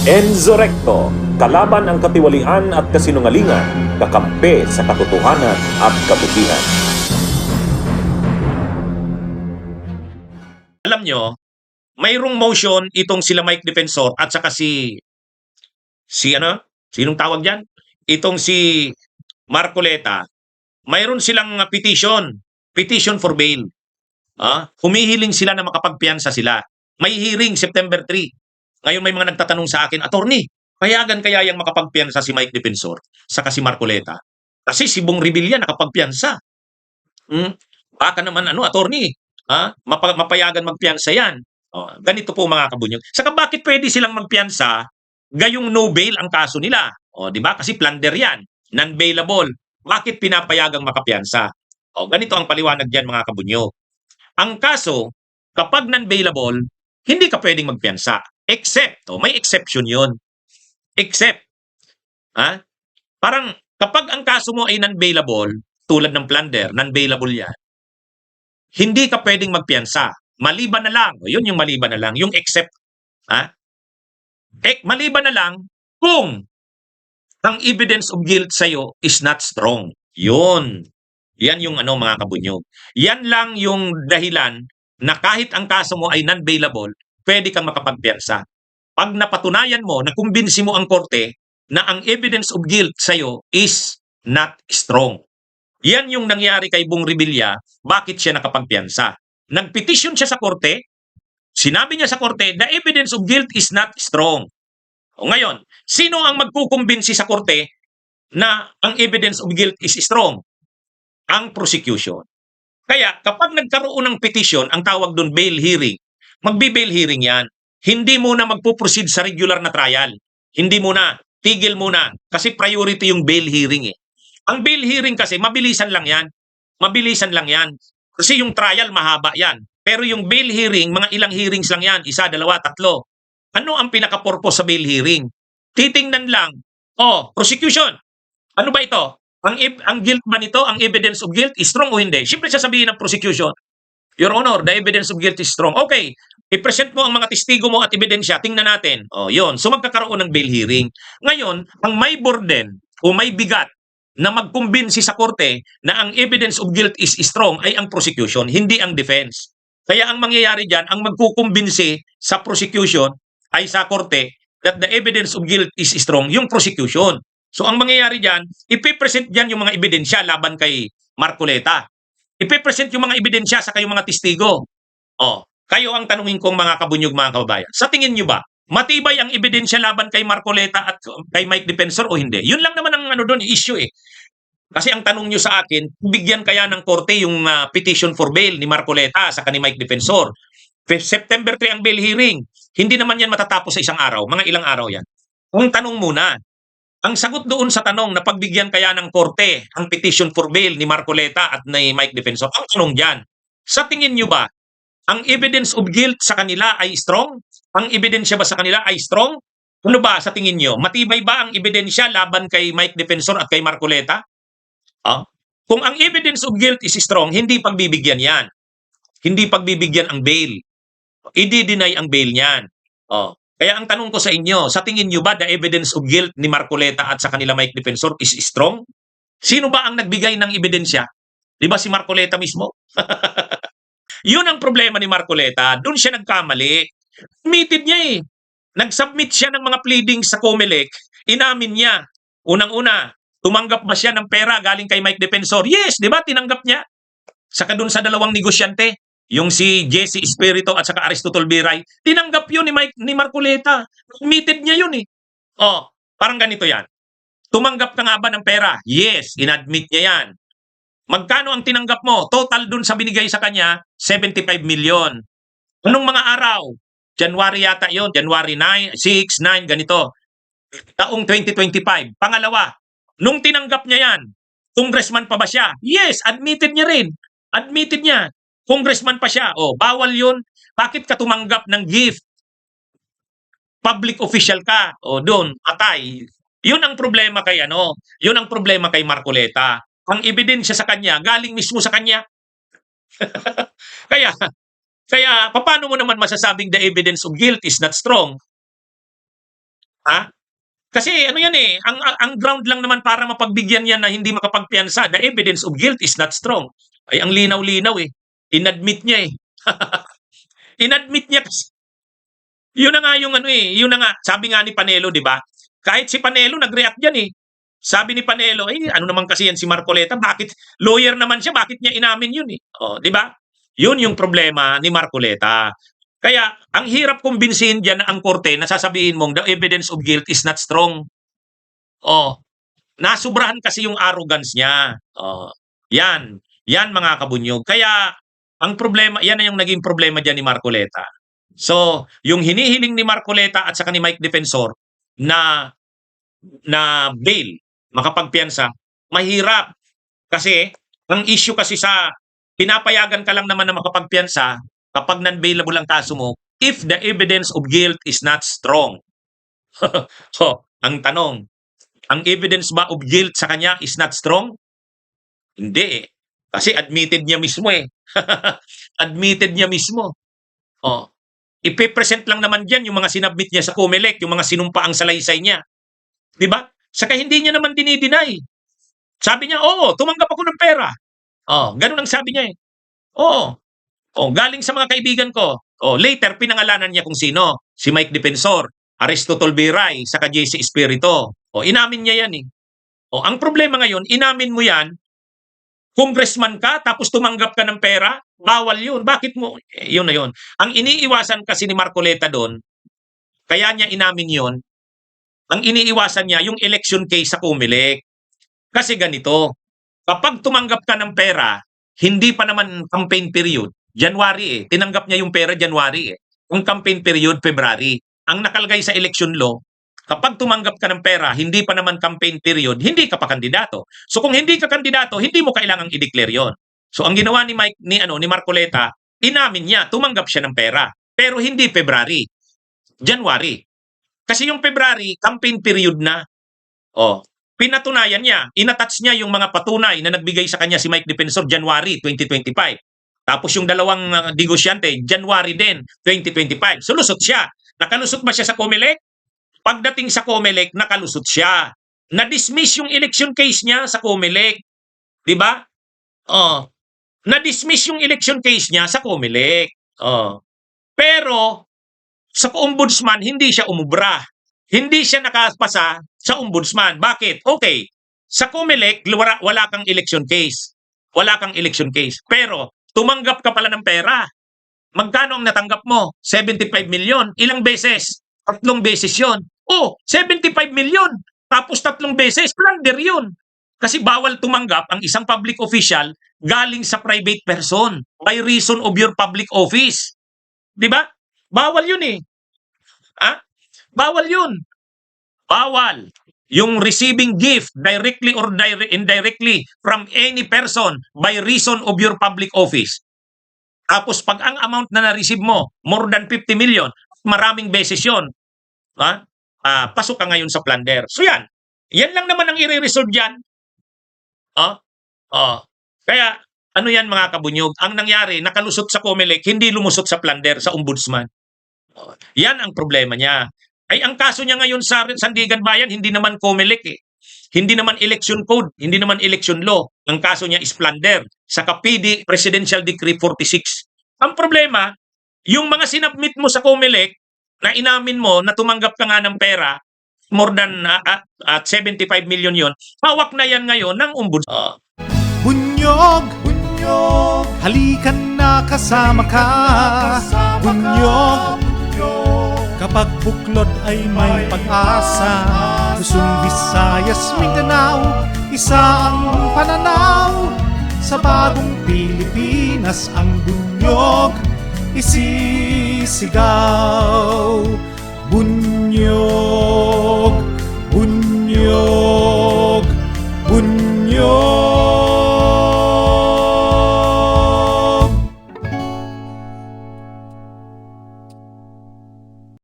Enzo Recto, kalaban ang katiwalian at kasinungalingan, kakampi sa katotohanan at kabutihan. Alam nyo, mayroong motion itong sila Mike Defensor at saka sinong tawag diyan? Itong si Marcoleta. Mayroon silang petition for bail. Humihiling sila na makapagpiyansa sila. May hearing September 3. Ngayon may mga nagtatanong sa akin, attorney, payagan kaya yang makapagpiyansa si Mike Defensor saka si Marcoleta? Kasi si Bong Revilla nakapagpiyansa. Baka naman attorney, mapayagan magpiyansa yan. Ganito po mga kabunyog. Saka bakit pwede silang magpiyansa gayong no bail ang kaso nila? Di ba? Kasi plunder yan. Non-bailable. Bakit pinapayagang makapiyansa? Ganito ang paliwanag diyan mga kabunyog. Ang kaso, kapag non-bailable, hindi ka pwedeng magpiyansa. Except, may exception yon. Except, parang kapag ang kaso mo ay non-bailable, tulad ng plunder, non-bailable yan, hindi ka pwedeng magpiyansa. Maliban na lang, yun yung maliban na lang, yung except, maliban na lang kung ang evidence of guilt sa'yo is not strong. Yun. Yan yung mga kabunyog. Yan lang yung dahilan na kahit ang kaso mo ay non-bailable, pwede kang makapagpiyansa. Pag napatunayan mo, nakumbinsi mo ang korte na ang evidence of guilt sa'yo is not strong. Yan yung nangyari kay Bong Revilla, bakit siya nakapagpiyansa. Nagpetisyon siya sa korte, sinabi niya sa korte, the evidence of guilt is not strong. Ngayon, sino ang magkukumbinsi sa korte na ang evidence of guilt is strong? Ang prosecution. Kaya kapag nagkaroon ng petition, ang tawag doon bail hearing, magbi-bail hearing yan. Hindi muna magpuproceed sa regular na trial. Hindi muna, tigil muna. Kasi priority yung bail hearing eh. Ang bail hearing kasi, mabilisan lang yan. Mabilisan lang yan. Kasi yung trial, mahaba yan. Pero yung bail hearing, mga ilang hearings lang yan. 1, 2, 3. Ano ang pinaka-purpose sa bail hearing? Titingnan lang, prosecution. Ano ba ito? Ang guilt ba nito, ang evidence of guilt, is strong o hindi? Siyempre sasabihin ng prosecution, Your Honor, the evidence of guilt is strong. Okay, i-present mo ang mga testigo mo at ebidensya, tingnan natin. Yun. So magkakaroon ng bail hearing. Ngayon, ang may burden o may bigat na magkumbinsi sa korte na ang evidence of guilt is strong ay ang prosecution, hindi ang defense. Kaya ang mangyayari dyan, ang magkukumbinsi sa prosecution ay sa korte that the evidence of guilt is strong, yung prosecution. So ang mangyayari dyan, ipipresent dyan yung mga ebidensya laban kay Marcoleta. Ipipresent yung mga ebidensya sa kayong mga testigo. Kayo ang tanungin kong mga kabunyog, mga kababayan. Sa tingin nyo ba, matibay ang ebidensya laban kay Marcoleta at kay Mike Defensor o hindi? Yun lang naman ang doon, issue eh. Kasi ang tanong nyo sa akin, bigyan kaya ng korte yung petition for bail ni Marcoleta sa ni Mike Defensor. September 3 ang bail hearing. Hindi naman yan matatapos sa isang araw. Mga ilang araw yan. Kung tanong muna, ang sagot doon sa tanong na pagbigyan kaya ng korte ang petition for bail ni Marcoleta at ni Mike Defensor, ang tanong dyan, sa tingin nyo ba, ang evidence of guilt sa kanila ay strong? Ang ebidensya ba sa kanila ay strong? Ano ba sa tingin nyo? Matibay ba ang ebidensya laban kay Mike Defensor at kay Marcoleta? Kung ang evidence of guilt is strong, hindi pagbibigyan yan. Hindi pagbibigyan ang bail. I-deny ang bail niyan. Kaya ang tanong ko sa inyo, sa tingin nyo ba the evidence of guilt ni Marcoleta at sa kanila Mike Defensor is strong? Sino ba ang nagbigay ng ebidensya? Di ba si Marcoleta mismo? Yun ang problema ni Marcoleta. Doon siya nagkamali. Admitted niya eh. Nag-submit siya ng mga pleadings sa COMELEC. Inamin niya. Unang-una, tumanggap ba siya ng pera galing kay Mike Defensor? Yes, di ba? Tinanggap niya. Saka doon sa dalawang negosyante, yung si Jesse Espiritu at saka Aristotol Biray, tinanggap yun ni Marcoleta. Admitted niya yun eh. Parang ganito yan. Tumanggap ka nga ba ng pera? Yes, inadmit niya yan. Magkano ang tinanggap mo? Total dun sa binigay sa kanya, 75 million. Anong mga araw? January yata yun. January 9, 6, 9, ganito. Taong 2025. Pangalawa, nung tinanggap niya yan, congressman pa ba siya? Yes, admitted niya rin. Admitted niya. Congressman pa siya. Bawal yun. Bakit ka tumanggap ng gift? Public official ka. Doon, atay. Yun ang problema kay yun ang problema kay Marcoleta. Ang ebidensya sa kanya, galing mismo sa kanya. Kaya, paano mo naman masasabing the evidence of guilt is not strong? Ha? Kasi ano yan eh, ang ground lang naman para mapagbigyan yan na hindi makapagpiyansa, the evidence of guilt is not strong. Ay ang linaw-linaw eh. Inadmit niya eh. Inadmit niya kasi. Yun na nga yung ano eh, yun na nga, sabi nga ni Panelo, di ba? Kahit si Panelo nag-react yan eh. Sabi ni Panelo, ano naman kasi yan si Marcoleta, bakit lawyer naman siya, bakit niya inamin yun eh? Oh, di ba? Yun yung problema ni Marcoleta. Kaya ang hirap kumbinsihin diyan na ang korte na sasabihin mong the evidence of guilt is not strong. Oh, nasubrahan kasi yung arrogance niya. Oh, yan. Yan mga kabunyog. Kaya ang problema, yan na yung naging problema diyan ni Marcoleta. So, yung hinihiling ni Marcoleta at saka ni Mike Defensor na bail, makapagpiyansa, mahirap. Kasi, ang issue kasi sa pinapayagan ka lang naman na makapagpiyansa kapag non-bailable ang kaso mo if the evidence of guilt is not strong. So, ang tanong, ang evidence ba of guilt sa kanya is not strong? Hindi eh. Kasi admitted niya mismo eh. Admitted niya mismo. Oh, ipe-present lang naman diyan yung mga sinubmit niya sa COMELEC, yung mga sinumpaang salaysay niya. 'Di ba? Saka hindi niya naman dinideny. Sabi niya, "Oo, tumanggap ako ng pera." Oh, ganun ang sabi niya eh. Oo. Oh, galing sa mga kaibigan ko. Oh, later pinangalanan niya kung sino, si Mike Defensor, Aristotol Biray, saka JC Espiritu. Oh, inamin niya 'yan eh. Oh, ang problema ngayon, inamin mo 'yan, congressman ka tapos tumanggap ka ng pera, bawal 'yun. Bakit mo? Yun na 'yun. Ang iniiwasan kasi ni Marcoleta doon, kaya niya inamin 'yon. Ang iniiwasan niya yung election case sa COMELEC. Kasi ganito, kapag tumanggap ka ng pera, hindi pa naman campaign period, January eh. Tinanggap niya yung pera January eh. Ang campaign period, February. Ang nakalagay sa election law, kapag tumanggap ka ng pera, hindi pa naman campaign period, hindi ka pa kandidato. So kung hindi ka kandidato, hindi mo kailangang i-declare yon. So ang ginawa ni ni Marcoleta, inamin niya, tumanggap siya ng pera. Pero hindi February, January. Kasi yung February, campaign period na. Oh, pinatunayan niya, inattach niya yung mga patunay na nagbigay sa kanya si Mike Defensor January 2025. Tapos yung dalawang negosyante, January din, 2025. So lusot siya. Nakalusot ba siya sa COMELEC? Pagdating sa COMELEC, nakalusot siya. Na-dismiss yung election case niya sa COMELEC. Di ba? Oh, na-dismiss yung election case niya sa COMELEC. Oh. Pero sa ombudsman, hindi siya umubra. Hindi siya nakapasa sa ombudsman. Bakit? Okay. Sa COMELEC, wala kang election case. Wala kang election case. Pero tumanggap ka pala ng pera. Magkano ang natanggap mo? 75 million. Ilang beses? 3 beses yon. Oh, 75 million. Tapos 3 beses. Plunder yun. Kasi bawal tumanggap ang isang public official galing sa private person by reason of your public office. Di ba? Bawal yun eh. Ha? Bawal yun. Bawal. Yung receiving gift directly or indirectly from any person by reason of your public office. Tapos pag ang amount na na-receive mo, more than 50 million, maraming beses yun. Ha? Pasok ka ngayon sa plunder. So yan. Yan lang naman ang i-resolve dyan. Kaya, ano yan mga kabunyog? Ang nangyari, nakalusot sa COMELEC, hindi lumusot sa plunder, sa ombudsman. Yan ang problema niya. Ay, ang kaso niya ngayon sa Sandigan Bayan, hindi naman COMELEC eh. Hindi naman election code, hindi naman election law. Ang kaso niya is plunder sa PD Presidential Decree 46. Ang problema, yung mga sinubmit mo sa COMELEC na inamin mo na tumanggap ka nga ng pera, more than 75 million yon, hawak na yan ngayon ng ombudsman. Bunyog, bunyog, halikan na kasama ka. Bunyog, kapag buklod ay may pag-asa. Luzon, Visayas, Mindanao, isa ang pananaw. Sa bagong Pilipinas ang bunyog isisigaw. Bunyog.